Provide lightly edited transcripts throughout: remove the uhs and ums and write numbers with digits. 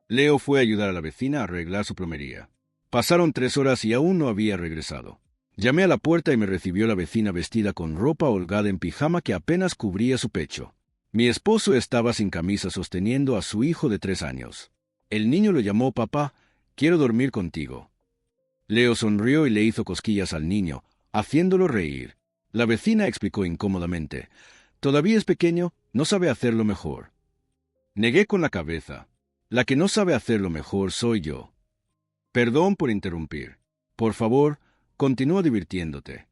Leo fue a ayudar a la vecina a arreglar su plomería. Pasaron 3 horas y aún no había regresado. Llamé a la puerta y me recibió la vecina vestida con ropa holgada en pijama que apenas cubría su pecho. Mi esposo estaba sin camisa sosteniendo a su hijo de 3 años. El niño lo llamó: papá, quiero dormir contigo. Leo sonrió y le hizo cosquillas al niño, haciéndolo reír. La vecina explicó incómodamente: todavía es pequeño, no sabe hacerlo mejor. Negué con la cabeza. La que no sabe hacerlo mejor soy yo. Perdón por interrumpir. Por favor, continúa divirtiéndote.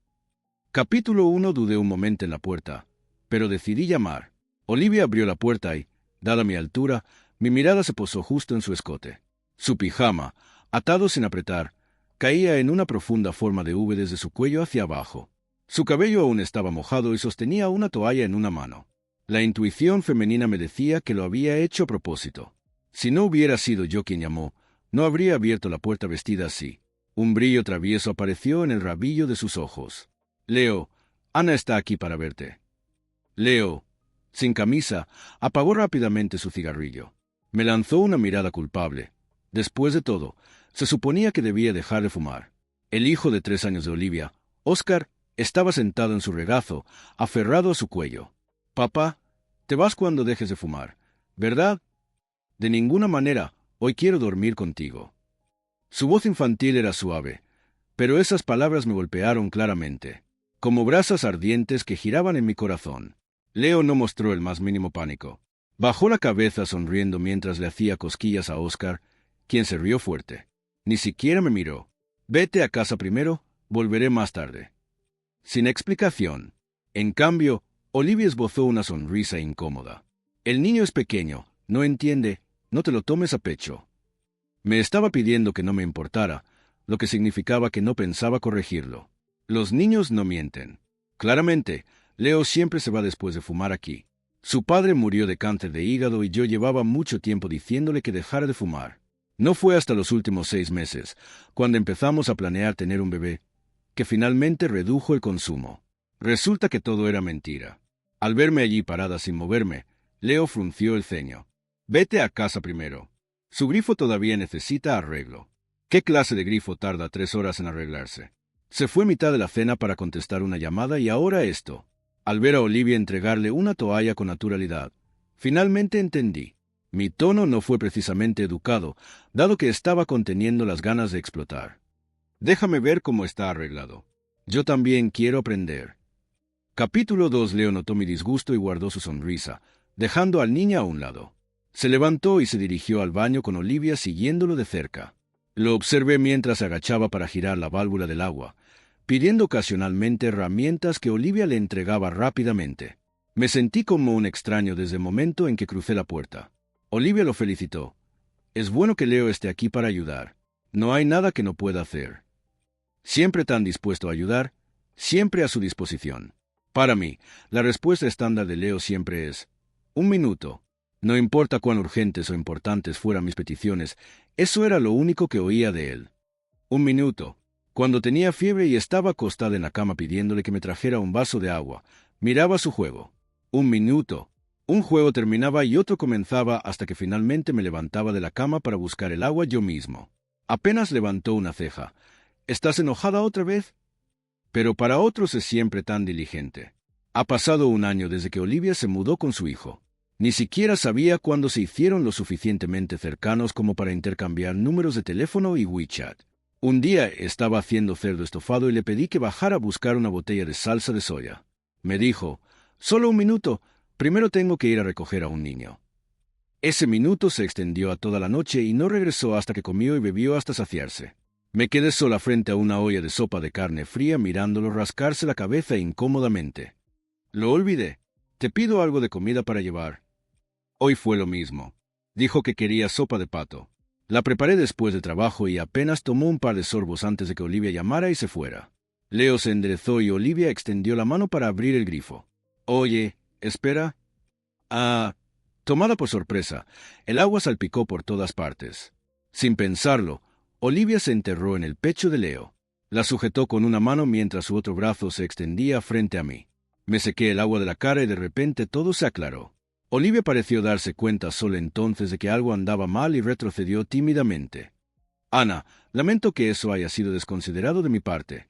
Capítulo 1. Dudé un momento en la puerta, pero decidí llamar. Olivia abrió la puerta y, dada mi altura, mi mirada se posó justo en su escote. Su pijama, atado sin apretar, caía en una profunda forma de V desde su cuello hacia abajo. Su cabello aún estaba mojado y sostenía una toalla en una mano. La intuición femenina me decía que lo había hecho a propósito. Si no hubiera sido yo quien llamó, no habría abierto la puerta vestida así. Un brillo travieso apareció en el rabillo de sus ojos. Leo, Ana está aquí para verte. Leo, sin camisa, apagó rápidamente su cigarrillo. Me lanzó una mirada culpable. Después de todo, se suponía que debía dejar de fumar. El hijo de 3 años de Olivia, Oscar, estaba sentado en su regazo, aferrado a su cuello. Papá, te vas cuando dejes de fumar, ¿verdad? De ninguna manera, hoy quiero dormir contigo. Su voz infantil era suave, pero esas palabras me golpearon claramente, como brasas ardientes que giraban en mi corazón. Leo no mostró el más mínimo pánico. Bajó la cabeza sonriendo mientras le hacía cosquillas a Oscar, quien se rió fuerte. Ni siquiera me miró. Vete a casa primero, volveré más tarde. Sin explicación. En cambio, Olivia esbozó una sonrisa incómoda. El niño es pequeño, no entiende, no te lo tomes a pecho. Me estaba pidiendo que no me importara, lo que significaba que no pensaba corregirlo. Los niños no mienten. Claramente, Leo siempre se va después de fumar aquí. Su padre murió de cáncer de hígado y yo llevaba mucho tiempo diciéndole que dejara de fumar. No fue hasta los últimos 6 meses, cuando empezamos a planear tener un bebé, que finalmente redujo el consumo. Resulta que todo era mentira. Al verme allí parada sin moverme, Leo frunció el ceño. Vete a casa primero. Su grifo todavía necesita arreglo. ¿Qué clase de grifo tarda 3 horas en arreglarse? Se fue a mitad de la cena para contestar una llamada y ahora esto. Al ver a Olivia entregarle una toalla con naturalidad, finalmente entendí. Mi tono no fue precisamente educado, dado que estaba conteniendo las ganas de explotar. Déjame ver cómo está arreglado. Yo también quiero aprender. Capítulo 2. Leo notó mi disgusto y guardó su sonrisa, dejando al niño a un lado. Se levantó y se dirigió al baño con Olivia siguiéndolo de cerca. Lo observé mientras se agachaba para girar la válvula del agua, pidiendo ocasionalmente herramientas que Olivia le entregaba rápidamente. Me sentí como un extraño desde el momento en que crucé la puerta. Olivia lo felicitó. Es bueno que Leo esté aquí para ayudar. No hay nada que no pueda hacer. Siempre tan dispuesto a ayudar, siempre a su disposición. Para mí, la respuesta estándar de Leo siempre es: 1 minuto. No importa cuán urgentes o importantes fueran mis peticiones, eso era lo único que oía de él. 1 minuto. Cuando tenía fiebre y estaba acostada en la cama pidiéndole que me trajera un vaso de agua, miraba su juego. 1 minuto. Un juego terminaba y otro comenzaba hasta que finalmente me levantaba de la cama para buscar el agua yo mismo. Apenas levantó una ceja. ¿Estás enojada otra vez? Pero para otros es siempre tan diligente. Ha pasado 1 año desde que Olivia se mudó con su hijo. Ni siquiera sabía cuándo se hicieron lo suficientemente cercanos como para intercambiar números de teléfono y WeChat. Un día estaba haciendo cerdo estofado y le pedí que bajara a buscar una botella de salsa de soya. Me dijo: solo 1 minuto, primero tengo que ir a recoger a un niño. Ese minuto se extendió a toda la noche y no regresó hasta que comió y bebió hasta saciarse. Me quedé sola frente a una olla de sopa de carne fría mirándolo rascarse la cabeza incómodamente. Lo olvidé. Te pido algo de comida para llevar. Hoy fue lo mismo. Dijo que quería sopa de pato. La preparé después de trabajo y apenas tomó un par de sorbos antes de que Olivia llamara y se fuera. Leo se enderezó y Olivia extendió la mano para abrir el grifo. Oye, espera. Tomada por sorpresa, el agua salpicó por todas partes. Sin pensarlo, Olivia se enterró en el pecho de Leo. La sujetó con una mano mientras su otro brazo se extendía frente a mí. Me sequé el agua de la cara y de repente todo se aclaró. Olivia pareció darse cuenta solo entonces de que algo andaba mal y retrocedió tímidamente. Ana, lamento que eso haya sido desconsiderado de mi parte.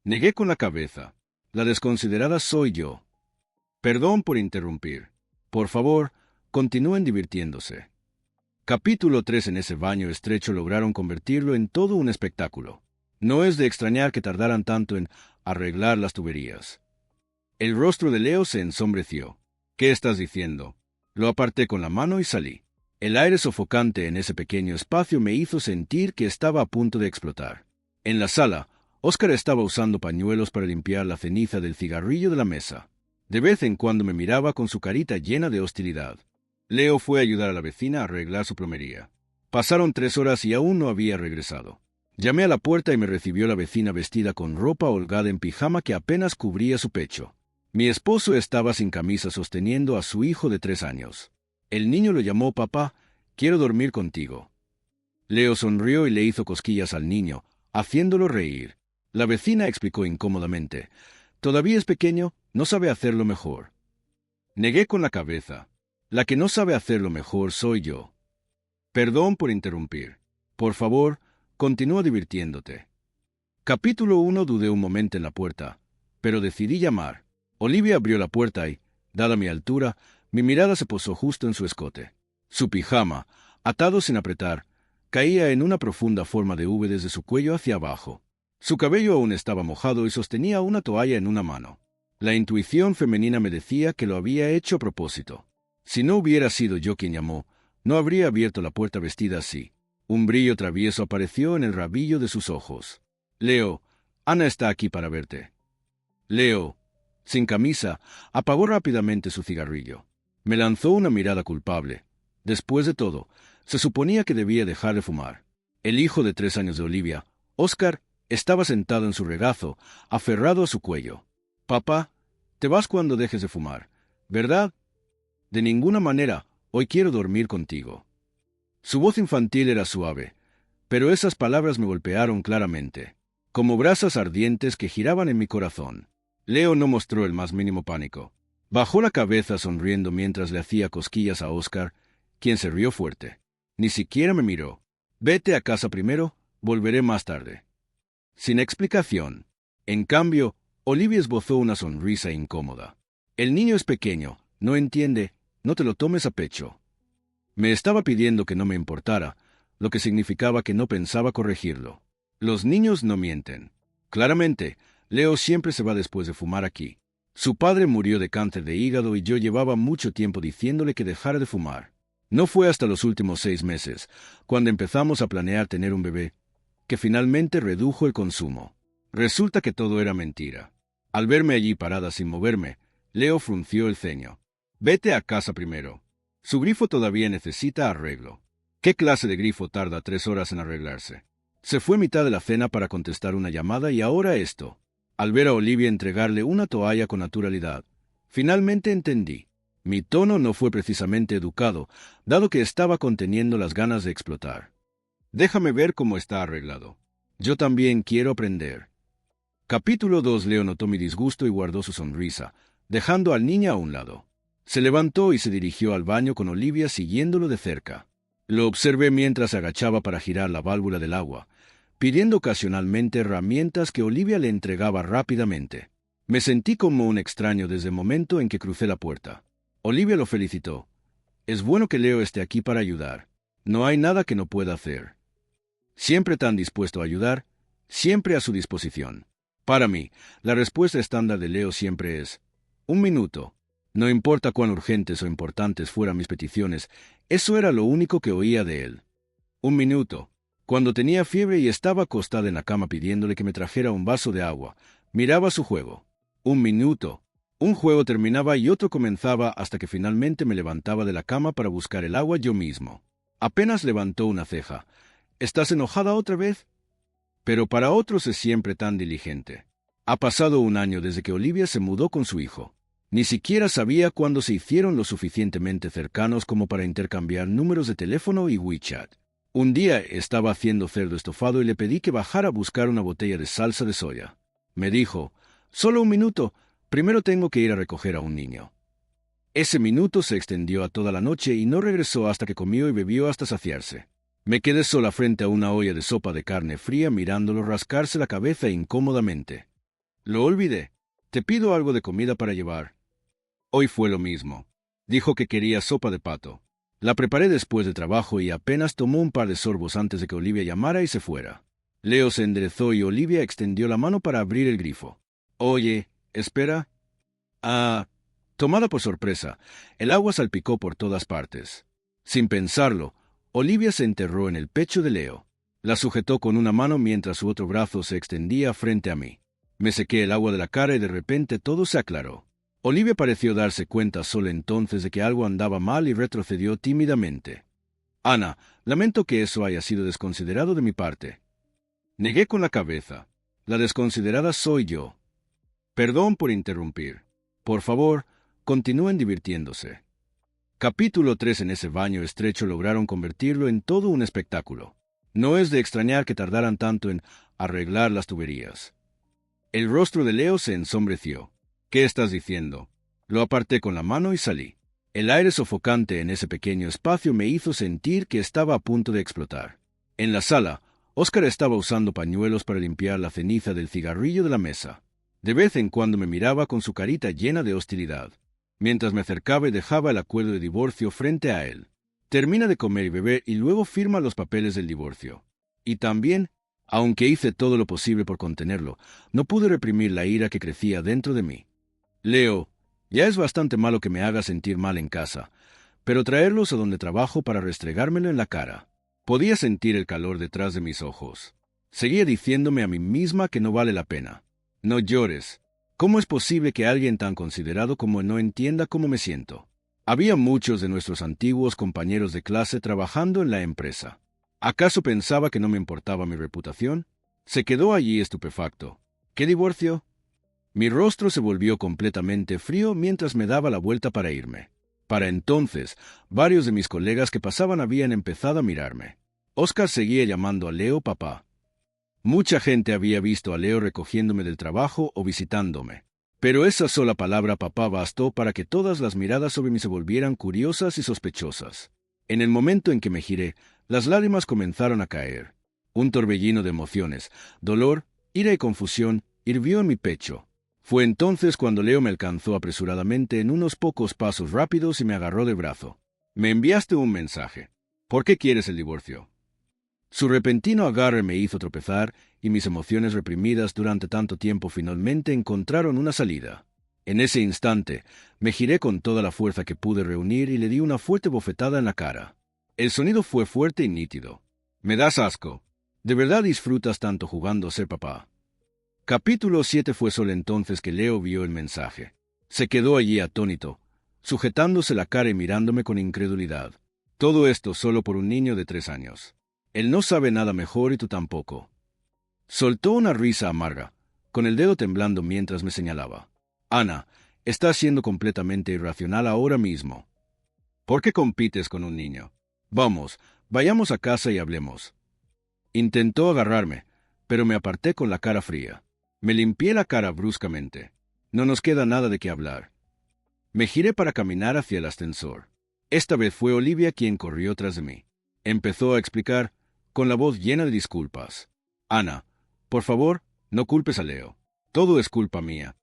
Negué con la cabeza. La desconsiderada soy yo. Perdón por interrumpir. Por favor, continúen divirtiéndose. Capítulo 3. En ese baño estrecho lograron convertirlo en todo un espectáculo. No es de extrañar que tardaran tanto en arreglar las tuberías. El rostro de Leo se ensombreció. ¿Qué estás diciendo? Lo aparté con la mano y salí. El aire sofocante en ese pequeño espacio me hizo sentir que estaba a punto de explotar. En la sala, Óscar estaba usando pañuelos para limpiar la ceniza del cigarrillo de la mesa. De vez en cuando me miraba con su carita llena de hostilidad. Leo fue a ayudar a la vecina a arreglar su plomería. Pasaron 3 horas y aún no había regresado. Llamé a la puerta y me recibió la vecina vestida con ropa holgada en pijama que apenas cubría su pecho. Mi esposo estaba sin camisa sosteniendo a su hijo de 3 años. El niño lo llamó papá, quiero dormir contigo. Leo sonrió y le hizo cosquillas al niño, haciéndolo reír. La vecina explicó incómodamente, todavía es pequeño, no sabe hacerlo mejor. Negué con la cabeza. La que no sabe hacerlo mejor soy yo. Perdón por interrumpir. Por favor, continúa divirtiéndote. Capítulo 1. Dudé un momento en la puerta, pero decidí llamar. Olivia abrió la puerta y, dada mi altura, mi mirada se posó justo en su escote. Su pijama, atado sin apretar, caía en una profunda forma de V desde su cuello hacia abajo. Su cabello aún estaba mojado y sostenía una toalla en una mano. La intuición femenina me decía que lo había hecho a propósito. Si no hubiera sido yo quien llamó, no habría abierto la puerta vestida así. Un brillo travieso apareció en el rabillo de sus ojos. Leo, Ana está aquí para verte. Leo, sin camisa, apagó rápidamente su cigarrillo. Me lanzó una mirada culpable. Después de todo, se suponía que debía dejar de fumar. El hijo de 3 años de Olivia, Óscar, estaba sentado en su regazo, aferrado a su cuello. Papá, te vas cuando dejes de fumar, ¿verdad? De ninguna manera, hoy quiero dormir contigo. Su voz infantil era suave, pero esas palabras me golpearon claramente, como brasas ardientes que giraban en mi corazón. Leo no mostró el más mínimo pánico. Bajó la cabeza sonriendo mientras le hacía cosquillas a Óscar, quien se rió fuerte. Ni siquiera me miró. Vete a casa primero, volveré más tarde. Sin explicación. En cambio, Olivia esbozó una sonrisa incómoda. El niño es pequeño, no entiende, no te lo tomes a pecho. Me estaba pidiendo que no me importara, lo que significaba que no pensaba corregirlo. Los niños no mienten. Claramente, Leo siempre se va después de fumar aquí. Su padre murió de cáncer de hígado y yo llevaba mucho tiempo diciéndole que dejara de fumar. No fue hasta los últimos 6 meses, cuando empezamos a planear tener un bebé, que finalmente redujo el consumo. Resulta que todo era mentira. Al verme allí parada sin moverme, Leo frunció el ceño. Vete a casa primero. Su grifo todavía necesita arreglo. ¿Qué clase de grifo tarda 3 horas en arreglarse? Se fue mitad de la cena para contestar una llamada y ahora esto. Al ver a Olivia entregarle una toalla con naturalidad, finalmente entendí. Mi tono no fue precisamente educado, dado que estaba conteniendo las ganas de explotar. Déjame ver cómo está arreglado. Yo también quiero aprender. Capítulo 2. Leo notó mi disgusto y guardó su sonrisa, dejando al niño a un lado. Se levantó y se dirigió al baño con Olivia siguiéndolo de cerca. Lo observé mientras se agachaba para girar la válvula del agua, pidiendo ocasionalmente herramientas que Olivia le entregaba rápidamente. Me sentí como un extraño desde el momento en que crucé la puerta. Olivia lo felicitó. Es bueno que Leo esté aquí para ayudar. No hay nada que no pueda hacer. Siempre tan dispuesto a ayudar, siempre a su disposición. Para mí, la respuesta estándar de Leo siempre es: 1 minuto. No importa cuán urgentes o importantes fueran mis peticiones, eso era lo único que oía de él. 1 minuto. Cuando tenía fiebre y estaba acostada en la cama pidiéndole que me trajera un vaso de agua, miraba su juego. 1 minuto. Un juego terminaba y otro comenzaba hasta que finalmente me levantaba de la cama para buscar el agua yo mismo. Apenas levantó una ceja. ¿Estás enojada otra vez? Pero para otros es siempre tan diligente. Ha pasado 1 año desde que Olivia se mudó con su hijo. Ni siquiera sabía cuándo se hicieron lo suficientemente cercanos como para intercambiar números de teléfono y WeChat. Un día estaba haciendo cerdo estofado y le pedí que bajara a buscar una botella de salsa de soya. Me dijo: solo 1 minuto, primero tengo que ir a recoger a un niño. Ese minuto se extendió a toda la noche y no regresó hasta que comió y bebió hasta saciarse. Me quedé sola frente a una olla de sopa de carne fría mirándolo rascarse la cabeza incómodamente. Lo olvidé. Te pido algo de comida para llevar. Hoy fue lo mismo. Dijo que quería sopa de pato. La preparé después de trabajo y apenas tomó un par de sorbos antes de que Olivia llamara y se fuera. Leo se enderezó y Olivia extendió la mano para abrir el grifo. Oye, espera. Tomada por sorpresa, el agua salpicó por todas partes. Sin pensarlo, Olivia se enterró en el pecho de Leo. La sujetó con una mano mientras su otro brazo se extendía frente a mí. Me sequé el agua de la cara y de repente todo se aclaró. Olivia pareció darse cuenta solo entonces de que algo andaba mal y retrocedió tímidamente. Ana, lamento que eso haya sido desconsiderado de mi parte. Negué con la cabeza. La desconsiderada soy yo. Perdón por interrumpir. Por favor, continúen divirtiéndose. Capítulo 3. En ese baño estrecho lograron convertirlo en todo un espectáculo. No es de extrañar que tardaran tanto en arreglar las tuberías. El rostro de Leo se ensombreció. ¿Qué estás diciendo? Lo aparté con la mano y salí. El aire sofocante en ese pequeño espacio me hizo sentir que estaba a punto de explotar. En la sala, Óscar estaba usando pañuelos para limpiar la ceniza del cigarrillo de la mesa. De vez en cuando me miraba con su carita llena de hostilidad. Mientras me acercaba y dejaba el acuerdo de divorcio frente a él. Termina de comer y beber y luego firma los papeles del divorcio. Y también, aunque hice todo lo posible por contenerlo, no pude reprimir la ira que crecía dentro de mí. Leo, ya es bastante malo que me haga sentir mal en casa, pero traerlos a donde trabajo para restregármelo en la cara. Podía sentir el calor detrás de mis ojos. Seguía diciéndome a mí misma que no vale la pena. No llores. ¿Cómo es posible que alguien tan considerado como no entienda cómo me siento? Había muchos de nuestros antiguos compañeros de clase trabajando en la empresa. ¿Acaso pensaba que no me importaba mi reputación? Se quedó allí estupefacto. ¿Qué divorcio? Mi rostro se volvió completamente frío mientras me daba la vuelta para irme. Para entonces, varios de mis colegas que pasaban habían empezado a mirarme. Óscar seguía llamando a Leo papá. Mucha gente había visto a Leo recogiéndome del trabajo o visitándome. Pero esa sola palabra papá bastó para que todas las miradas sobre mí se volvieran curiosas y sospechosas. En el momento en que me giré, las lágrimas comenzaron a caer. Un torbellino de emociones, dolor, ira y confusión hirvió en mi pecho. Fue entonces cuando Leo me alcanzó apresuradamente en unos pocos pasos rápidos y me agarró del brazo. Me enviaste un mensaje. ¿Por qué quieres el divorcio? Su repentino agarre me hizo tropezar y mis emociones reprimidas durante tanto tiempo finalmente encontraron una salida. En ese instante, me giré con toda la fuerza que pude reunir y le di una fuerte bofetada en la cara. El sonido fue fuerte y nítido. Me das asco. ¿De verdad disfrutas tanto jugando a ser papá? Capítulo 7. Fue solo entonces que Leo vio el mensaje. Se quedó allí atónito, sujetándose la cara y mirándome con incredulidad. Todo esto solo por un niño de 3 años. Él no sabe nada mejor y tú tampoco. Soltó una risa amarga, con el dedo temblando mientras me señalaba. Ana, estás siendo completamente irracional ahora mismo. ¿Por qué compites con un niño? Vamos, vayamos a casa y hablemos. Intentó agarrarme, pero me aparté con la cara fría. Me limpié la cara bruscamente. No nos queda nada de qué hablar. Me giré para caminar hacia el ascensor. Esta vez fue Olivia quien corrió tras de mí. Empezó a explicar, con la voz llena de disculpas. Ana, por favor, no culpes a Leo. Todo es culpa mía.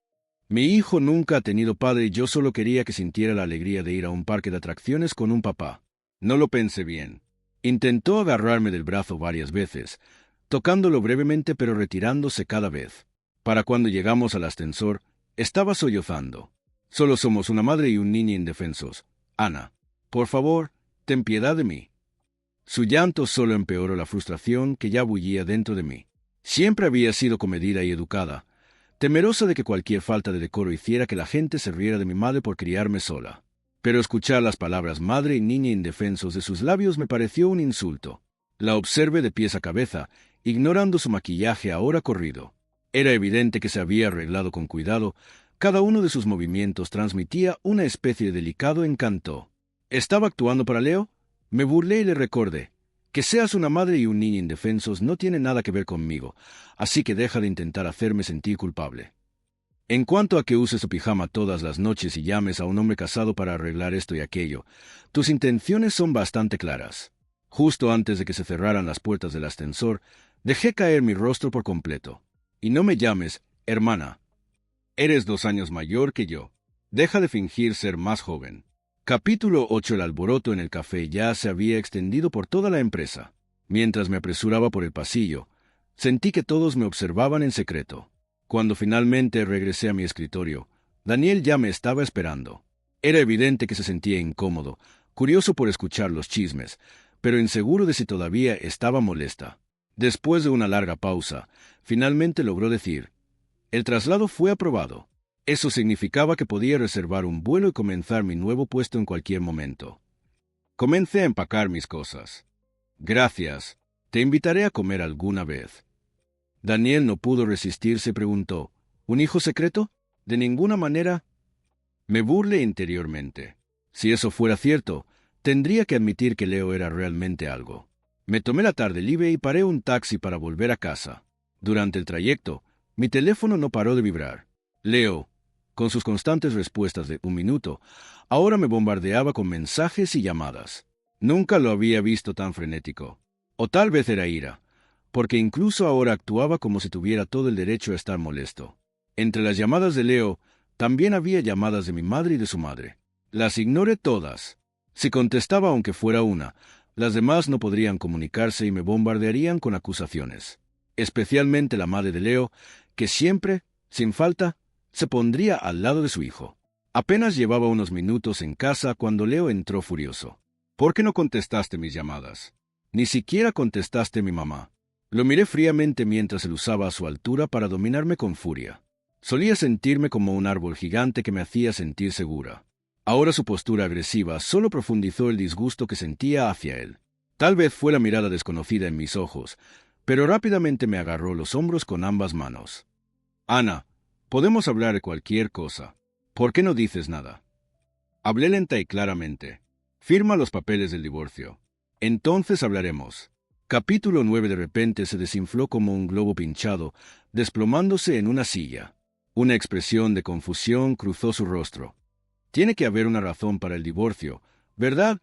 Mi hijo nunca ha tenido padre y yo solo quería que sintiera la alegría de ir a un parque de atracciones con un papá. No lo pensé bien. Intentó agarrarme del brazo varias veces, tocándolo brevemente pero retirándose cada vez. Para cuando llegamos al ascensor, estaba sollozando. Solo somos una madre y un niño indefensos. Ana, por favor, ten piedad de mí. Su llanto solo empeoró la frustración que ya bullía dentro de mí. Siempre había sido comedida y educada, temerosa de que cualquier falta de decoro hiciera que la gente se riera de mi madre por criarme sola. Pero escuchar las palabras madre y niña indefensos de sus labios me pareció un insulto. La observé de pies a cabeza, ignorando su maquillaje ahora corrido. Era evidente que se había arreglado con cuidado. Cada uno de sus movimientos transmitía una especie de delicado encanto. ¿Estaba actuando para Leo? Me burlé y le recordé. Que seas una madre y un niño indefensos no tiene nada que ver conmigo, así que deja de intentar hacerme sentir culpable. En cuanto a que uses tu pijama todas las noches y llames a un hombre casado para arreglar esto y aquello, tus intenciones son bastante claras. Justo antes de que se cerraran las puertas del ascensor, dejé caer mi rostro por completo. Y no me llames, hermana. Eres 2 años mayor que yo. Deja de fingir ser más joven. Capítulo 8. El alboroto en el café ya se había extendido por toda la empresa. Mientras me apresuraba por el pasillo, sentí que todos me observaban en secreto. Cuando finalmente regresé a mi escritorio, Daniel ya me estaba esperando. Era evidente que se sentía incómodo, curioso por escuchar los chismes, pero inseguro de si todavía estaba molesta. Después de una larga pausa, finalmente logró decir: «El traslado fue aprobado». Eso significaba que podía reservar un vuelo y comenzar mi nuevo puesto en cualquier momento. Comencé a empacar mis cosas. «Gracias. Te invitaré a comer alguna vez». Daniel no pudo resistirse y preguntó: «¿Un hijo secreto? De ninguna manera». Me burlé interiormente. Si eso fuera cierto, tendría que admitir que Leo era realmente algo. Me tomé la tarde libre y paré un taxi para volver a casa. Durante el trayecto, mi teléfono no paró de vibrar. Leo, con sus constantes respuestas de 1 minuto, ahora me bombardeaba con mensajes y llamadas. Nunca lo había visto tan frenético. O tal vez era ira, porque incluso ahora actuaba como si tuviera todo el derecho a estar molesto. Entre las llamadas de Leo, también había llamadas de mi madre y de su madre. Las ignoré todas. Si contestaba aunque fuera una, las demás no podrían comunicarse y me bombardearían con acusaciones. Especialmente la madre de Leo, que siempre, sin falta, se pondría al lado de su hijo. Apenas llevaba unos minutos en casa cuando Leo entró furioso. «¿Por qué no contestaste mis llamadas? Ni siquiera contestaste mi mamá». Lo miré fríamente mientras él usaba a su altura para dominarme con furia. Solía sentirme como un árbol gigante que me hacía sentir segura. Ahora su postura agresiva solo profundizó el disgusto que sentía hacia él. Tal vez fue la mirada desconocida en mis ojos, pero rápidamente me agarró los hombros con ambas manos. «Ana, podemos hablar de cualquier cosa. ¿Por qué no dices nada?» Hablé lenta y claramente. «Firma los papeles del divorcio. Entonces hablaremos». Capítulo 9. De repente se desinfló como un globo pinchado, desplomándose en una silla. Una expresión de confusión cruzó su rostro. «Tiene que haber una razón para el divorcio, ¿verdad?».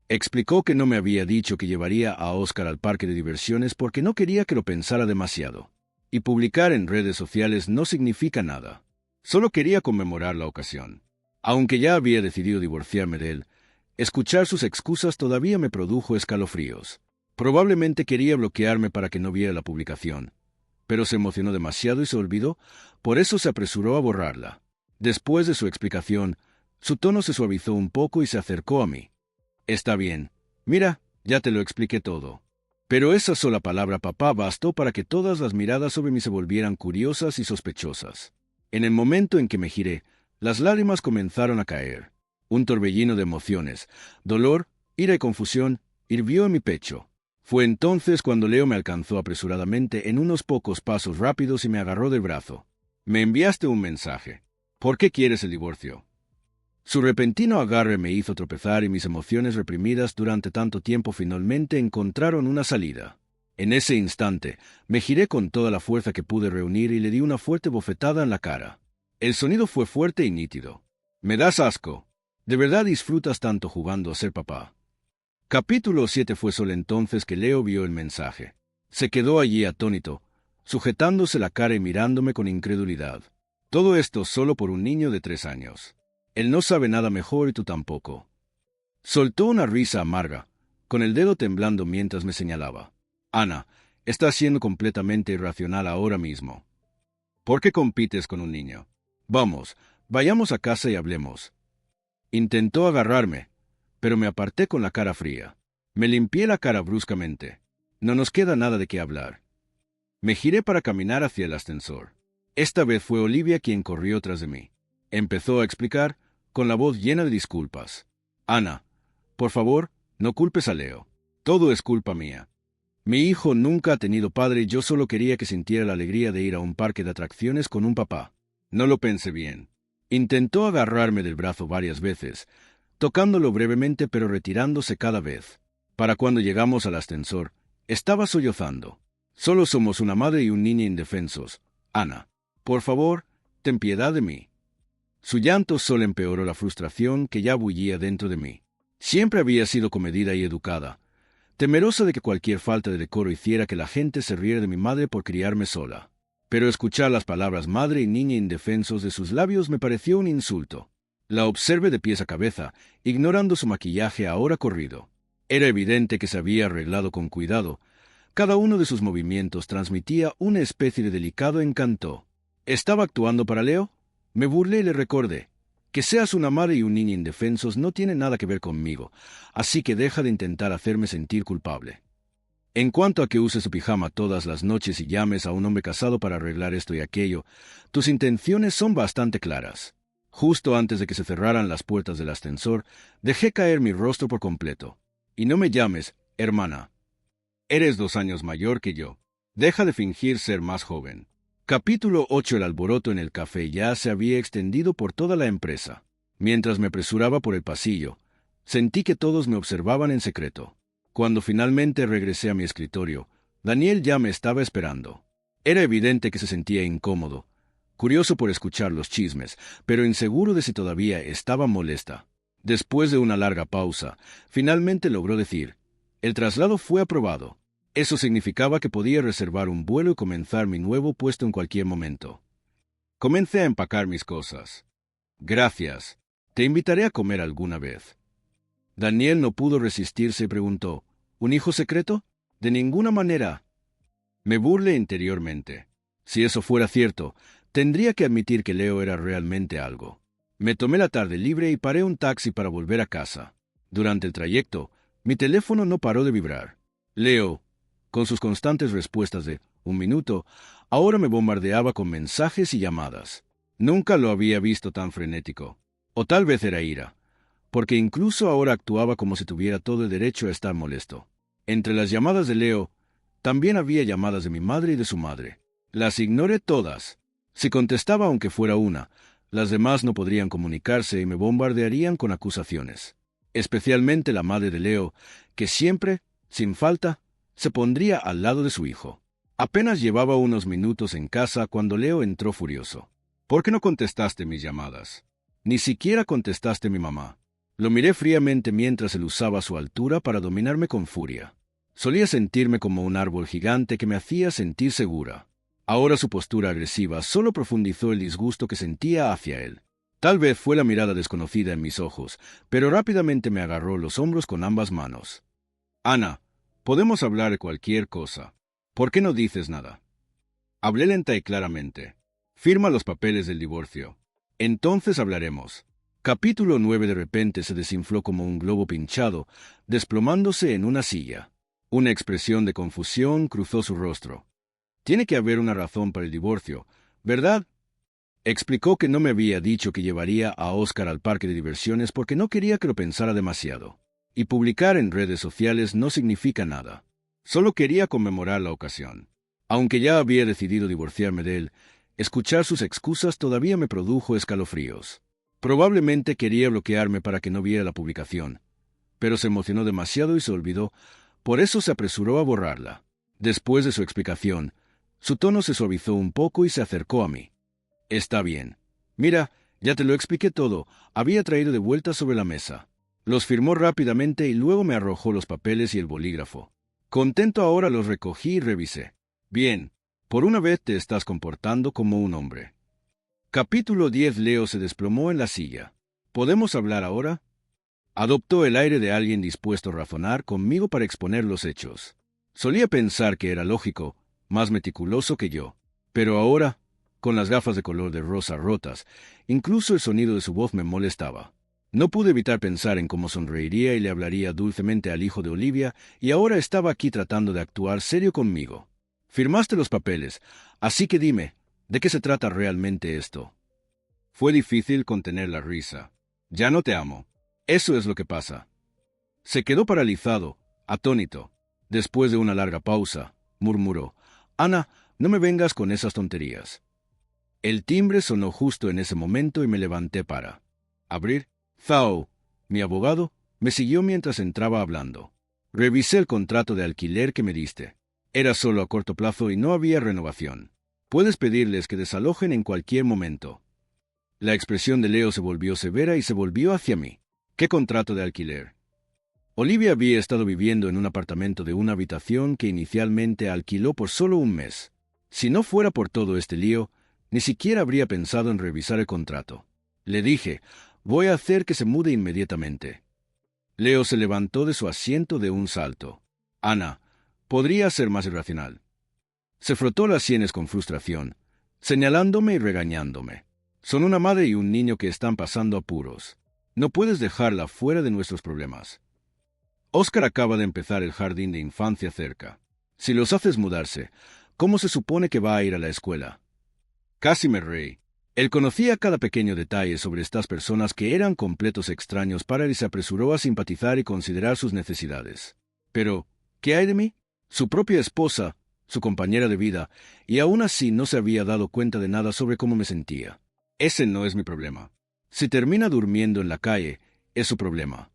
Explicó que no me había dicho que llevaría a Oscar al parque de diversiones porque no quería que lo pensara demasiado. Y publicar en redes sociales no significa nada. Solo quería conmemorar la ocasión. Aunque ya había decidido divorciarme de él, escuchar sus excusas todavía me produjo escalofríos. Probablemente quería bloquearme para que no viera la publicación, pero se emocionó demasiado y se olvidó, por eso se apresuró a borrarla. Después de su explicación, su tono se suavizó un poco y se acercó a mí. «Está bien. Mira, ya te lo expliqué todo». Pero esa sola palabra papá bastó para que todas las miradas sobre mí se volvieran curiosas y sospechosas. En el momento en que me giré, las lágrimas comenzaron a caer. Un torbellino de emociones, dolor, ira y confusión hirvió en mi pecho. Fue entonces cuando Leo me alcanzó apresuradamente en unos pocos pasos rápidos y me agarró del brazo. «Me enviaste un mensaje. ¿Por qué quieres el divorcio?». Su repentino agarre me hizo tropezar y mis emociones reprimidas durante tanto tiempo finalmente encontraron una salida. En ese instante, me giré con toda la fuerza que pude reunir y le di una fuerte bofetada en la cara. El sonido fue fuerte y nítido. «Me das asco. ¿De verdad disfrutas tanto jugando a ser papá?». Capítulo 7. Fue solo entonces que Leo vio el mensaje. Se quedó allí atónito, sujetándose la cara y mirándome con incredulidad. Todo esto solo por un niño de 3 años. Él no sabe nada mejor y tú tampoco. Soltó una risa amarga, con el dedo temblando mientras me señalaba. «Ana, estás siendo completamente irracional ahora mismo. ¿Por qué compites con un niño? Vamos, vayamos a casa y hablemos». Intentó agarrarme, pero me aparté con la cara fría. Me limpié la cara bruscamente. No nos queda nada de qué hablar. Me giré para caminar hacia el ascensor. Esta vez fue Olivia quien corrió tras de mí. Empezó a explicar, con la voz llena de disculpas. «Ana, por favor, no culpes a Leo. Todo es culpa mía. Mi hijo nunca ha tenido padre y yo solo quería que sintiera la alegría de ir a un parque de atracciones con un papá. No lo pensé bien». Intentó agarrarme del brazo varias veces, tocándolo brevemente pero retirándose cada vez. Para cuando llegamos al ascensor, estaba sollozando. «Solo somos una madre y un niño indefensos. Ana, por favor, ten piedad de mí. Su llanto solo empeoró la frustración que ya bullía dentro de mí. Siempre había sido comedida y educada, temerosa de que cualquier falta de decoro hiciera que la gente se riera de mi madre por criarme sola. Pero escuchar las palabras madre y niña indefensos de sus labios me pareció un insulto. La observé de pies a cabeza, ignorando su maquillaje ahora corrido. Era evidente que se había arreglado con cuidado. Cada uno de sus movimientos transmitía una especie de delicado encanto. ¿Estaba actuando para Leo? Me burlé y le recordé. Que seas una madre y un niño indefensos no tiene nada que ver conmigo, así que deja de intentar hacerme sentir culpable. En cuanto a que uses su pijama todas las noches y llames a un hombre casado para arreglar esto y aquello, tus intenciones son bastante claras. Justo antes de que se cerraran las puertas del ascensor, dejé caer mi rostro por completo. Y no me llames, hermana. Eres 2 años mayor que yo. Deja de fingir ser más joven. Capítulo 8. El alboroto en el café ya se había extendido por toda la empresa. Mientras me apresuraba por el pasillo, sentí que todos me observaban en secreto. Cuando finalmente regresé a mi escritorio, Daniel ya me estaba esperando. Era evidente que se sentía incómodo, curioso por escuchar los chismes, pero inseguro de si todavía estaba molesta. Después de una larga pausa, finalmente logró decir: el traslado fue aprobado. Eso significaba que podía reservar un vuelo y comenzar mi nuevo puesto en cualquier momento. Comencé a empacar mis cosas. Gracias. Te invitaré a comer alguna vez. Daniel no pudo resistirse y preguntó: ¿un hijo secreto? De ninguna manera. Me burlé interiormente. Si eso fuera cierto, tendría que admitir que Leo era realmente algo. Me tomé la tarde libre y paré un taxi para volver a casa. Durante el trayecto, mi teléfono no paró de vibrar. Leo, con sus constantes respuestas de un minuto, ahora me bombardeaba con mensajes y llamadas. Nunca lo había visto tan frenético. O tal vez era ira, porque incluso ahora actuaba como si tuviera todo el derecho a estar molesto. Entre las llamadas de Leo, también había llamadas de mi madre y de su madre. Las ignoré todas. Si contestaba aunque fuera una, las demás no podrían comunicarse y me bombardearían con acusaciones. Especialmente la madre de Leo, que siempre, sin falta, se pondría al lado de su hijo. Apenas llevaba unos minutos en casa cuando Leo entró furioso. ¿Por qué no contestaste mis llamadas? Ni siquiera contestaste mi mamá. Lo miré fríamente mientras él usaba su altura para dominarme con furia. Solía sentirme como un árbol gigante que me hacía sentir segura. Ahora su postura agresiva solo profundizó el disgusto que sentía hacia él. Tal vez fue la mirada desconocida en mis ojos, pero rápidamente me agarró los hombros con ambas manos. Ana, podemos hablar de cualquier cosa. ¿Por qué no dices nada? Hablé lenta y claramente. Firma los papeles del divorcio. Entonces hablaremos. Capítulo 9. De repente se desinfló como un globo pinchado, desplomándose en una silla. Una expresión de confusión cruzó su rostro. Tiene que haber una razón para el divorcio, ¿verdad? Explicó que no me había dicho que llevaría a Oscar al parque de diversiones porque no quería que lo pensara demasiado. Y publicar en redes sociales no significa nada. Solo quería conmemorar la ocasión. Aunque ya había decidido divorciarme de él, escuchar sus excusas todavía me produjo escalofríos. Probablemente quería bloquearme para que no viera la publicación, pero se emocionó demasiado y se olvidó, por eso se apresuró a borrarla. Después de su explicación, su tono se suavizó un poco y se acercó a mí. Está bien. Mira, ya te lo expliqué todo. Había traído de vuelta sobre la mesa. Los firmó rápidamente y luego me arrojó los papeles y el bolígrafo. Contento ahora los recogí y revisé. Bien, por una vez te estás comportando como un hombre. Capítulo 10. Leo se desplomó en la silla. ¿Podemos hablar ahora? Adoptó el aire de alguien dispuesto a razonar conmigo para exponer los hechos. Solía pensar que era lógico, más meticuloso que yo. Pero ahora, con las gafas de color de rosa rotas, incluso el sonido de su voz me molestaba. No pude evitar pensar en cómo sonreiría y le hablaría dulcemente al hijo de Olivia, y ahora estaba aquí tratando de actuar serio conmigo. Firmaste los papeles, así que dime, ¿de qué se trata realmente esto? Fue difícil contener la risa. Ya no te amo. Eso es lo que pasa. Se quedó paralizado, atónito. Después de una larga pausa, murmuró: Ana, no me vengas con esas tonterías. El timbre sonó justo en ese momento y me levanté para abrir. Zhao, mi abogado, me siguió mientras entraba hablando. Revisé el contrato de alquiler que me diste. Era solo a corto plazo y no había renovación. Puedes pedirles que desalojen en cualquier momento. La expresión de Leo se volvió severa y se volvió hacia mí. ¿Qué contrato de alquiler? Olivia había estado viviendo en un apartamento de una habitación que inicialmente alquiló por solo un mes. Si no fuera por todo este lío, ni siquiera habría pensado en revisar el contrato. Le dije, voy a hacer que se mude inmediatamente. Leo se levantó de su asiento de un salto. Ana, podría ser más irracional. Se frotó las sienes con frustración, señalándome y regañándome. Son una madre y un niño que están pasando apuros. No puedes dejarla fuera de nuestros problemas. Oscar acaba de empezar el jardín de infancia cerca. Si los haces mudarse, ¿cómo se supone que va a ir a la escuela? Casi me reí. Él conocía cada pequeño detalle sobre estas personas que eran completos extraños para él y se apresuró a simpatizar y considerar sus necesidades. Pero, ¿qué hay de mí? Su propia esposa, su compañera de vida, y aún así no se había dado cuenta de nada sobre cómo me sentía. Ese no es mi problema. Si termina durmiendo en la calle, es su problema.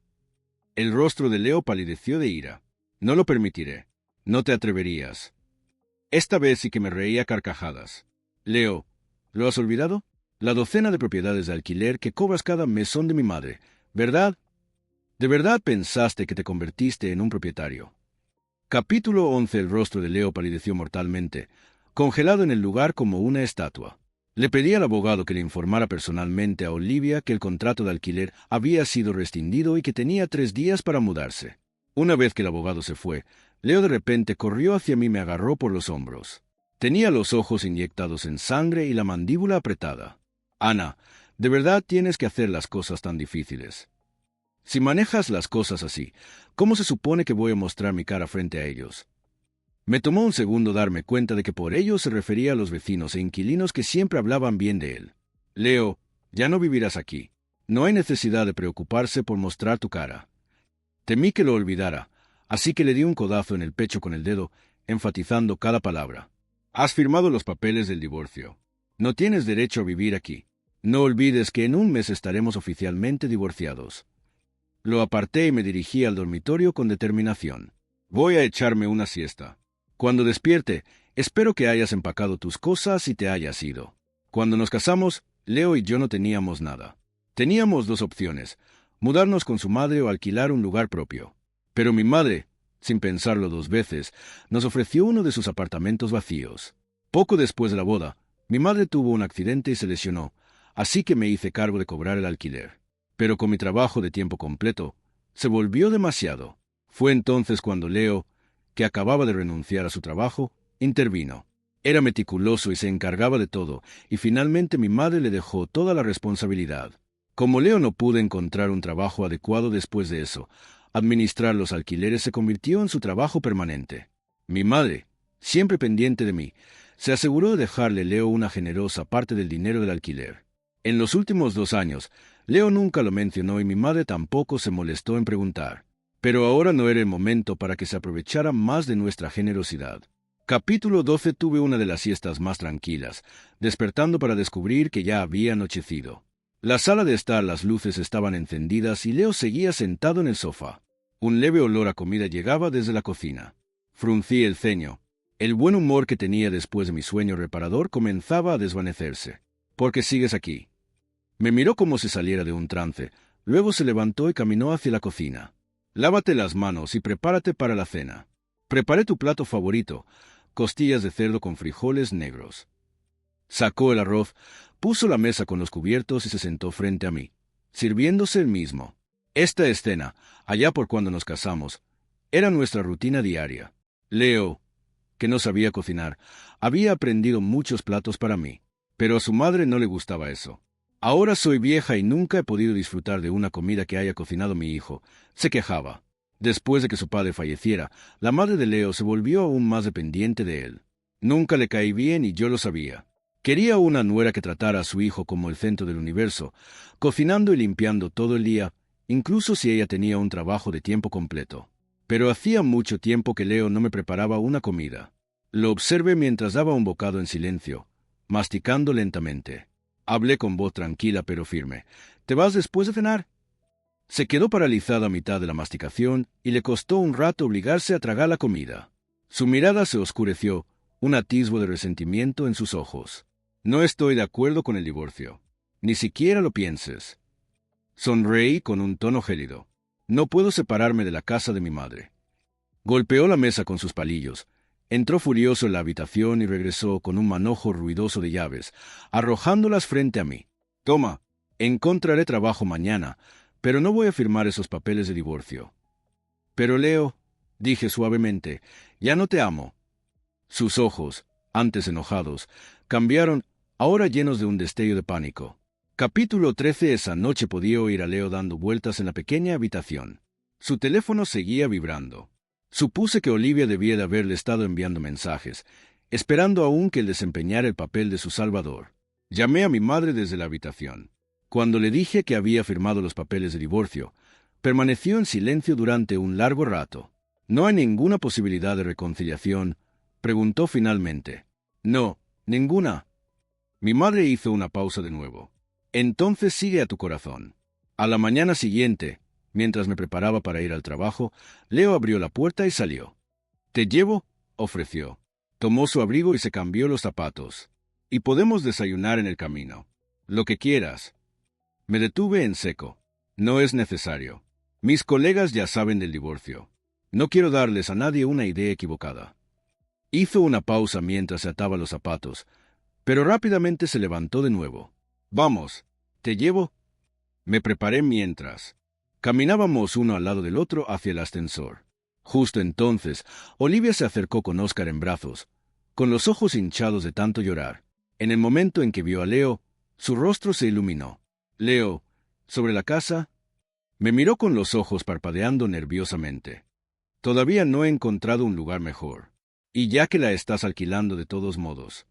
El rostro de Leo palideció de ira. No lo permitiré. No te atreverías. Esta vez sí que me reía a carcajadas. Leo, ¿lo has olvidado? La docena de propiedades de alquiler que cobras cada mes son de mi madre, ¿verdad? ¿De verdad pensaste que te convertiste en un propietario? Capítulo 11. El rostro de Leo palideció mortalmente, congelado en el lugar como una estatua. Le pedí al abogado que le informara personalmente a Olivia que el contrato de alquiler había sido rescindido y que tenía 3 días para mudarse. Una vez que el abogado se fue, Leo de repente corrió hacia mí y me agarró por los hombros. Tenía los ojos inyectados en sangre y la mandíbula apretada. Ana, ¿de verdad tienes que hacer las cosas tan difíciles? Si manejas las cosas así, ¿cómo se supone que voy a mostrar mi cara frente a ellos? Me tomó un segundo darme cuenta de que por ello se refería a los vecinos e inquilinos que siempre hablaban bien de él. Leo, ya no vivirás aquí. No hay necesidad de preocuparse por mostrar tu cara. Temí que lo olvidara, así que le di un codazo en el pecho con el dedo, enfatizando cada palabra. Has firmado los papeles del divorcio. No tienes derecho a vivir aquí. No olvides que en un mes estaremos oficialmente divorciados. Lo aparté y me dirigí al dormitorio con determinación. Voy a echarme una siesta. Cuando despierte, espero que hayas empacado tus cosas y te hayas ido. Cuando nos casamos, Leo y yo no teníamos nada. Teníamos 2 opciones, mudarnos con su madre o alquilar un lugar propio. Pero mi madre, sin pensarlo 2 veces, nos ofreció uno de sus apartamentos vacíos. Poco después de la boda, mi madre tuvo un accidente y se lesionó, así que me hice cargo de cobrar el alquiler. Pero con mi trabajo de tiempo completo, se volvió demasiado. Fue entonces cuando Leo, que acababa de renunciar a su trabajo, intervino. Era meticuloso y se encargaba de todo, y finalmente mi madre le dejó toda la responsabilidad. Como Leo no pudo encontrar un trabajo adecuado después de eso, administrar los alquileres se convirtió en su trabajo permanente. Mi madre, siempre pendiente de mí, se aseguró de dejarle a Leo una generosa parte del dinero del alquiler. En los últimos 2 años, Leo nunca lo mencionó y mi madre tampoco se molestó en preguntar. Pero ahora no era el momento para que se aprovechara más de nuestra generosidad. Capítulo 12. Tuve una de las siestas más tranquilas, despertando para descubrir que ya había anochecido. La sala de estar, las luces estaban encendidas y Leo seguía sentado en el sofá. Un leve olor a comida llegaba desde la cocina. Fruncí el ceño. El buen humor que tenía después de mi sueño reparador comenzaba a desvanecerse. ¿Por qué sigues aquí? Me miró como si saliera de un trance, luego se levantó y caminó hacia la cocina. Lávate las manos y prepárate para la cena. Preparé tu plato favorito, costillas de cerdo con frijoles negros. Sacó el arroz, puso la mesa con los cubiertos y se sentó frente a mí, sirviéndose el mismo. Esta escena, allá por cuando nos casamos, era nuestra rutina diaria. Leo, que no sabía cocinar, había aprendido muchos platos para mí, pero a su madre no le gustaba eso. Ahora soy vieja y nunca he podido disfrutar de una comida que haya cocinado mi hijo, se quejaba. Después de que su padre falleciera, la madre de Leo se volvió aún más dependiente de él. Nunca le caí bien y yo lo sabía. Quería una nuera que tratara a su hijo como el centro del universo, cocinando y limpiando todo el día, incluso si ella tenía un trabajo de tiempo completo. Pero hacía mucho tiempo que Leo no me preparaba una comida. Lo observé mientras daba un bocado en silencio, masticando lentamente. Hablé con voz tranquila pero firme. ¿Te vas después de cenar? Se quedó paralizado a mitad de la masticación y le costó un rato obligarse a tragar la comida. Su mirada se oscureció, un atisbo de resentimiento en sus ojos. No estoy de acuerdo con el divorcio. Ni siquiera lo pienses. Sonreí con un tono gélido. No puedo separarme de la casa de mi madre. Golpeó la mesa con sus palillos. Entró furioso en la habitación y regresó con un manojo ruidoso de llaves, arrojándolas frente a mí. Toma, encontraré trabajo mañana, pero no voy a firmar esos papeles de divorcio. Pero Leo, dije suavemente, ya no te amo. Sus ojos, antes enojados, cambiaron, ahora llenos de un destello de pánico. Capítulo 13. Esa noche podía oír a Leo dando vueltas en la pequeña habitación. Su teléfono seguía vibrando. Supuse que Olivia debía de haberle estado enviando mensajes, esperando aún que él desempeñara el papel de su salvador. Llamé a mi madre desde la habitación. Cuando le dije que había firmado los papeles de divorcio, permaneció en silencio durante un largo rato. ¿No hay ninguna posibilidad de reconciliación?, preguntó finalmente. No, ninguna. Mi madre hizo una pausa de nuevo. Entonces sigue a tu corazón. A la mañana siguiente, mientras me preparaba para ir al trabajo, Leo abrió la puerta y salió. «¿Te llevo?», ofreció. Tomó su abrigo y se cambió los zapatos. «Y podemos desayunar en el camino. Lo que quieras». Me detuve en seco. «No es necesario. Mis colegas ya saben del divorcio. No quiero darles a nadie una idea equivocada». Hizo una pausa mientras se ataba los zapatos, pero rápidamente se levantó de nuevo. «Vamos, ¿te llevo?». Me preparé mientras. Caminábamos uno al lado del otro hacia el ascensor. Justo entonces, Olivia se acercó con Oscar en brazos, con los ojos hinchados de tanto llorar. En el momento en que vio a Leo, su rostro se iluminó. «Leo, ¿sobre la casa?». Me miró con los ojos parpadeando nerviosamente. «Todavía no he encontrado un lugar mejor. Y ya que la estás alquilando de todos modos».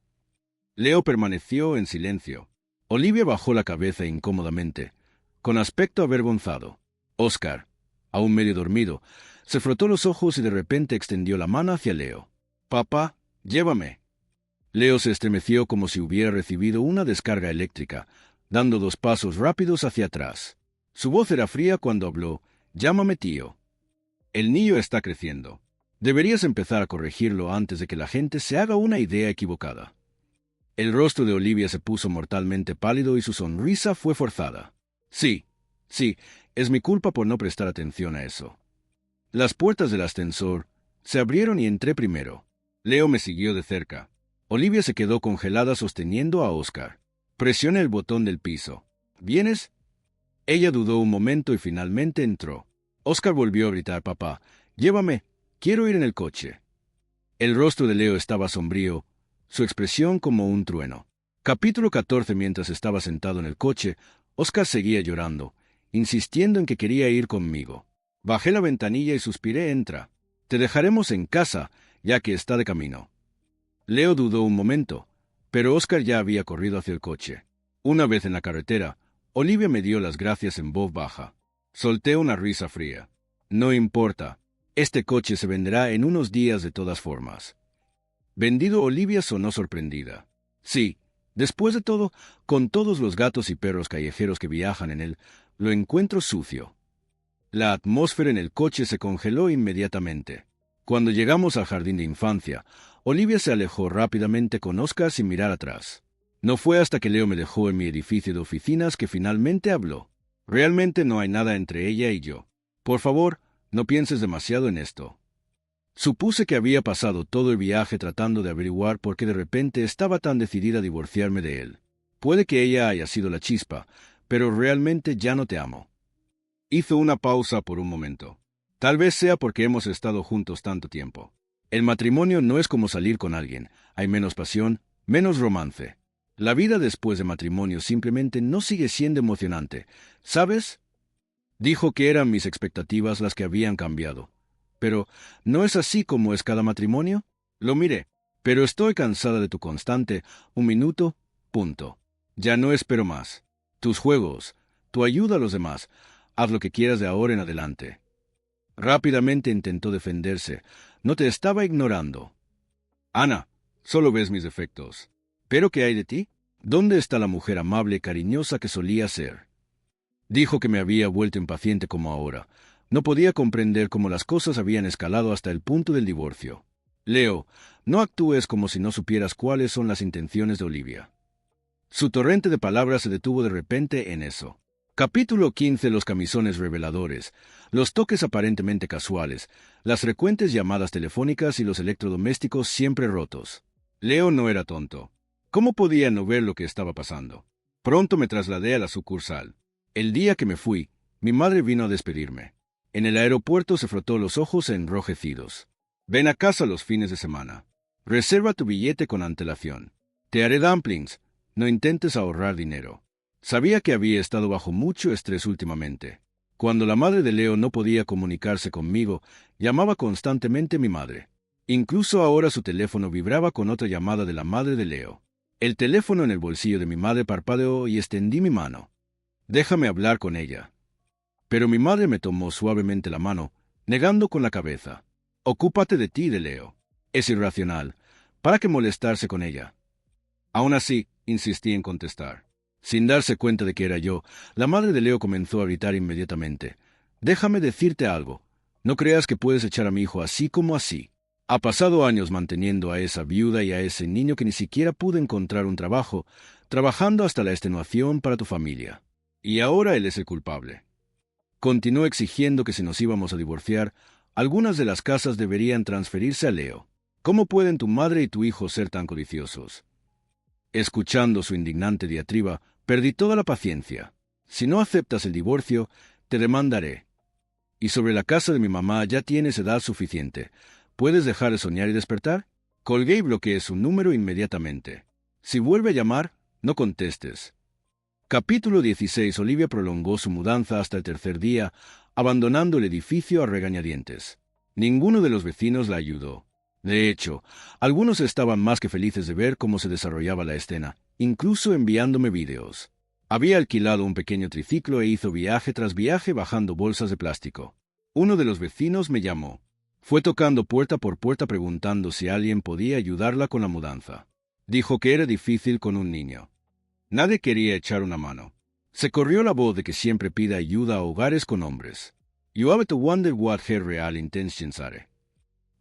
Leo permaneció en silencio. Olivia bajó la cabeza incómodamente, con aspecto avergonzado. Oscar, aún medio dormido, se frotó los ojos y de repente extendió la mano hacia Leo. «Papá, llévame». Leo se estremeció como si hubiera recibido una descarga eléctrica, dando 2 pasos rápidos hacia atrás. Su voz era fría cuando habló. «Llámame tío. El niño está creciendo. Deberías empezar a corregirlo antes de que la gente se haga una idea equivocada». El rostro de Olivia se puso mortalmente pálido y su sonrisa fue forzada. Sí, es mi culpa por no prestar atención a eso. Las puertas del ascensor se abrieron y entré primero. Leo me siguió de cerca. Olivia se quedó congelada sosteniendo a Oscar. Presioné el botón del piso. «¿Vienes?». Ella dudó un momento y finalmente entró. Oscar volvió a gritar: «Papá, llévame, quiero ir en el coche». El rostro de Leo estaba sombrío, su expresión como un trueno. Capítulo 14. Mientras estaba sentado en el coche, Oscar seguía llorando, insistiendo en que quería ir conmigo. Bajé la ventanilla y suspiré: «Entra. Te dejaremos en casa, ya que está de camino». Leo dudó un momento, pero Oscar ya había corrido hacia el coche. Una vez en la carretera, Olivia me dio las gracias en voz baja. Solté una risa fría. «No importa. Este coche se venderá en unos días de todas formas». Vendido. Olivia sonó sorprendida. «Sí, después de todo, con todos los gatos y perros callejeros que viajan en él, lo encuentro sucio». La atmósfera en el coche se congeló inmediatamente. Cuando llegamos al jardín de infancia, Olivia se alejó rápidamente con Oscar sin mirar atrás. No fue hasta que Leo me dejó en mi edificio de oficinas que finalmente habló. «Realmente no hay nada entre ella y yo. Por favor, no pienses demasiado en esto». Supuse que había pasado todo el viaje tratando de averiguar por qué de repente estaba tan decidida a divorciarme de él. Puede que ella haya sido la chispa, pero realmente ya no te amo. Hizo una pausa por un momento. Tal vez sea porque hemos estado juntos tanto tiempo. El matrimonio no es como salir con alguien. Hay menos pasión, menos romance. La vida después de matrimonio simplemente no sigue siendo emocionante. ¿Sabes? Dijo que eran mis expectativas las que habían cambiado. Pero, ¿no es así como es cada matrimonio? Lo miré. Pero estoy cansada de tu constante, un minuto, punto. Ya no espero más. Tus juegos, tu ayuda a los demás, haz lo que quieras de ahora en adelante. Rápidamente intentó defenderse. No te estaba ignorando. Ana, solo ves mis defectos. ¿Pero qué hay de ti? ¿Dónde está la mujer amable y cariñosa que solía ser? Dijo que me había vuelto impaciente como ahora. No podía comprender cómo las cosas habían escalado hasta el punto del divorcio. Leo, No actúes como si no supieras cuáles son las intenciones de Olivia. Su torrente de palabras se detuvo de repente en eso. Capítulo 15. Los camisones reveladores, los toques aparentemente casuales, las frecuentes llamadas telefónicas y los electrodomésticos siempre rotos. Leo no era tonto. ¿Cómo podía no ver lo que estaba pasando? Pronto me trasladé a la sucursal. El día que me fui, mi madre vino a despedirme. En el aeropuerto se frotó los ojos enrojecidos. Ven a casa los fines de semana. Reserva tu billete con antelación. Te haré dumplings. No intentes ahorrar dinero. Sabía que había estado bajo mucho estrés últimamente. Cuando la madre de Leo no podía comunicarse conmigo, llamaba constantemente a mi madre. Incluso ahora su teléfono vibraba con otra llamada de la madre de Leo. El teléfono en el bolsillo de mi madre parpadeó y extendí mi mano. Déjame hablar con ella. Pero mi madre me tomó suavemente la mano, negando con la cabeza. Ocúpate de ti, de Leo. Es irracional. ¿Para qué molestarse con ella? Aún así, insistí en contestar. Sin darse cuenta de que era yo, la madre de Leo comenzó a gritar inmediatamente. Déjame decirte algo. No creas que puedes echar a mi hijo así como así. Ha pasado años manteniendo a esa viuda y a ese niño que ni siquiera pudo encontrar un trabajo, trabajando hasta la extenuación para tu familia. Y ahora él es el culpable. Continuó exigiendo que si nos íbamos a divorciar, algunas de las casas deberían transferirse a Leo. ¿Cómo pueden tu madre y tu hijo ser tan codiciosos? Escuchando su indignante diatriba, perdí toda la paciencia. Si no aceptas el divorcio, te demandaré. Y sobre la casa de mi mamá ya tienes edad suficiente. ¿Puedes dejar de soñar y despertar? Colgué y bloqueé su número inmediatamente. Si vuelve a llamar, no contestes. Capítulo 16. Olivia prolongó su mudanza hasta el tercer día, abandonando el edificio a regañadientes. Ninguno de los vecinos la ayudó. De hecho, algunos estaban más que felices de ver cómo se desarrollaba la escena, incluso enviándome vídeos. Había alquilado un pequeño triciclo e hizo viaje tras viaje bajando bolsas de plástico. Uno de los vecinos me llamó. Fue tocando puerta por puerta preguntando si alguien podía ayudarla con la mudanza. Dijo que era difícil con un niño. Nadie quería echar una mano. Se corrió la voz de que siempre pide ayuda a hogares con hombres. You have to wonder what her real intentions are.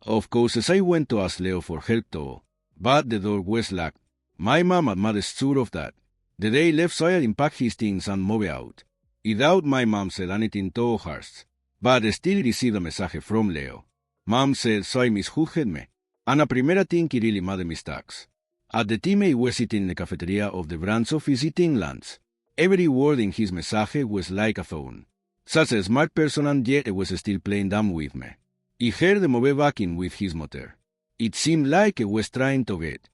Of course, as I went to ask Leo for help though, but the door was locked. My mom and mother sure of that. The day left so I unpacked his things and moved out. I doubt my mom said anything to her, but still received a message from Leo. Mom said so I misjudged me, and a primera thing he really made mistakes. At the time I was sitting in the cafeteria of the branch office eating lunch. Every word in his message was like a phone. Such a smart person and yet it was still playing dumb with me. I heard the move back in with his motor. It seemed like it was trying to get